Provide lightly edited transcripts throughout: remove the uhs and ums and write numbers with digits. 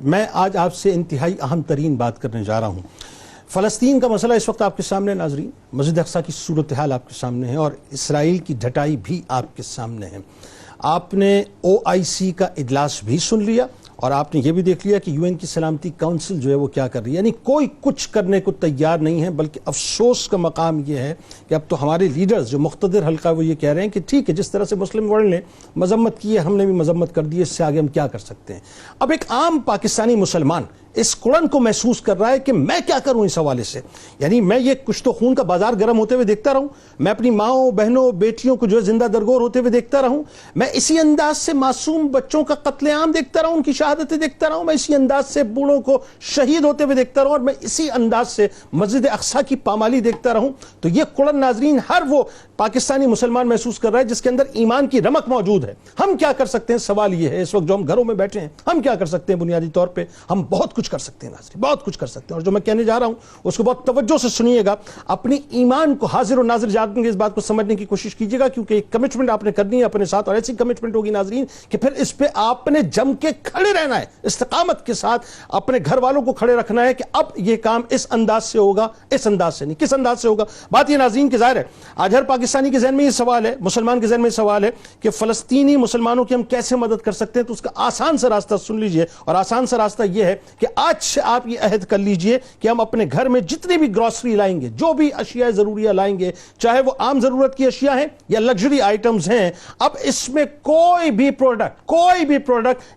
میں آج آپ سے انتہائی اہم ترین بات کرنے جا رہا ہوں۔ فلسطین کا مسئلہ اس وقت آپ کے سامنے ناظرین، مسجد اقصی کی صورتحال آپ کے سامنے ہے اور اسرائیل کی ڈھٹائی بھی آپ کے سامنے ہے۔ آپ نے OIC کا اجلاس بھی سن لیا اور آپ نے یہ بھی دیکھ لیا کہ UN کی سلامتی کونسل جو ہے وہ کیا کر رہی ہے، یعنی کوئی کچھ کرنے کو تیار نہیں ہے، بلکہ افسوس کا مقام یہ ہے کہ اب تو ہمارے لیڈرز جو مقتدر حلقہ وہ یہ کہہ رہے ہیں کہ ٹھیک ہے، جس طرح سے مسلم ورلڈ نے مذمت کی ہے ہم نے بھی مذمت کر دی ہے، اس سے آگے ہم کیا کر سکتے ہیں۔ اب ایک عام پاکستانی مسلمان اس کڑن کو محسوس کر رہا ہے کہ میں کیا کروں اس حوالے سے، یعنی میں یہ کچھ تو خون کا بازار گرم ہوتے ہوئے دیکھتا رہوں، میں اپنی ماؤں بہنوں بیٹیوں کو جو ہے زندہ درگور ہوتے ہوئے دیکھتا رہوں، میں اسی انداز سے معصوم بچوں کا قتل عام دیکھتا رہوں، ان کی شہادتیں دیکھتا رہوں، میں اسی انداز سے بوڑھوں کو شہید ہوتے ہوئے دیکھتا رہوں اور میں اسی انداز سے مسجد اقصی کی پامالی دیکھتا رہوں، تو یہ کڑن ناظرین ہر وہ پاکستانی مسلمان محسوس کر رہا ہے جس کے اندر ایمان کی رمق موجود ہے۔ ہم کیا کر سکتے ہیں؟ سوال یہ ہے اس وقت جو ہم گھروں میں بیٹھے ہیں ہم کیا کر سکتے ہیں؟ بنیادی طور پہ ہم بہت کچھ کر سکتے ہیں ناظرین، بہت کچھ کر سکتے ہیں، اور جو میں کہنے جا رہا ہوں اس کو بہت توجہ سے سنیے گا، اپنی ایمان کو حاضر و ناظر جان کے اس بات کو سمجھنے کی کوشش کیجیے گا، کیونکہ ایک کمٹمنٹ آپ نے کرنی ہے اپنے ساتھ، اور ایسی کمٹمنٹ ہوگی ناظرین کہ پھر اس پہ آپ نے جم کے کھڑے رہنا ہے، استقامت کے ساتھ اپنے گھر والوں کو کھڑے رکھنا ہے کہ اب یہ کام اس انداز سے ہوگا، اس انداز سے نہیں۔ کس انداز سے ہوگا؟ بات یہ ناظرین کہ ظاہر ہے آج ہر پاکستانی کے ذہن میں یہ سوال ہے، مسلمان کے ذہن میں یہ سوال ہے کہ فلسطینی مسلمانوں کی ہم کیسے مدد کر سکتے ہیں، تو اس کا آسان سا راستہ سن لیجئے، اور آسان سا راستہ یہ ہے کہ آج سے آپ یہ عہد کر لیجئے کہ ہم اپنے گھر میں جتنی بھی گروسری لائیں گے، جو بھی اشیاء ضروریہ لائیں گے، چاہے وہ عام ضرورت کی اشیاء ہیں یا لگژری آئٹمز ہیں، اب اس میں کوئی بھی پروڈکٹ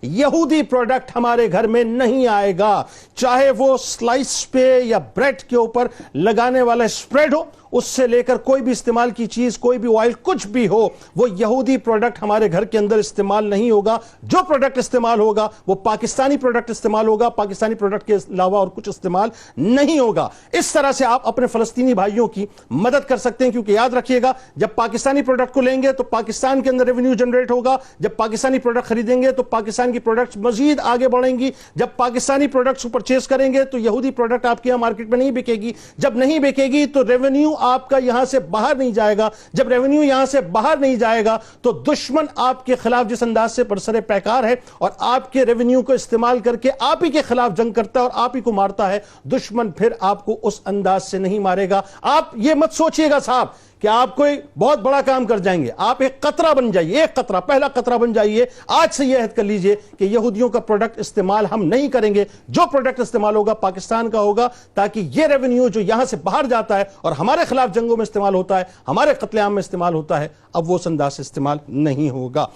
یہودی پروڈکٹ ہمارے گھر میں نہیں آئے گا، چاہے وہ سلائس پہ یا بریڈ کے اوپر لگانے والا اسپریڈ ہو، اس سے لے کر کوئی بھی استعمال کی چیز، کوئی بھی آئل، کچھ بھی ہو، وہ یہودی پروڈکٹ ہمارے گھر کے اندر استعمال نہیں ہوگا۔ جو پروڈکٹ استعمال ہوگا وہ پاکستانی پروڈکٹ استعمال ہوگا، پاکستانی پروڈکٹ کے علاوہ اور کچھ استعمال نہیں ہوگا۔ اس طرح سے آپ اپنے فلسطینی بھائیوں کی مدد کر سکتے ہیں، کیونکہ یاد رکھیے گا جب پاکستانی پروڈکٹ کو لیں گے تو پاکستان کے اندر ریونیو جنریٹ ہوگا، جب پاکستانی پروڈکٹ خریدیں گے تو پاکستان کی پروڈکٹس مزید آگے بڑھیں گی، جب پاکستانی پروڈکٹس کو پرچیز کریں گے تو یہودی پروڈکٹ آپ کے یہاں مارکیٹ میں نہیں بکے گی، جب نہیں بکے گی تو ریونیو آپ کا یہاں سے باہر نہیں جائے گا، جب ریونیو یہاں سے باہر نہیں جائے گا تو دشمن آپ کے خلاف جس انداز سے برسر پیکار ہے اور آپ کے ریونیو کو استعمال کر کے آپ ہی کے خلاف جنگ کرتا ہے اور آپ ہی کو مارتا ہے، دشمن پھر آپ کو اس انداز سے نہیں مارے گا۔ آپ یہ مت سوچئے گا صاحب کہ آپ کوئی بہت بڑا کام کر جائیں گے، آپ ایک قطرہ بن جائیے، ایک قطرہ، پہلا قطرہ بن جائیے۔ آج سے یہ عہد کر لیجئے کہ یہودیوں کا پروڈکٹ استعمال ہم نہیں کریں گے، جو پروڈکٹ استعمال ہوگا پاکستان کا ہوگا، تاکہ یہ ریونیو جو یہاں سے باہر جاتا ہے اور ہمارے خلاف جنگوں میں استعمال ہوتا ہے، ہمارے قتل عام میں استعمال ہوتا ہے، اب وہ اس انداز سے استعمال نہیں ہوگا۔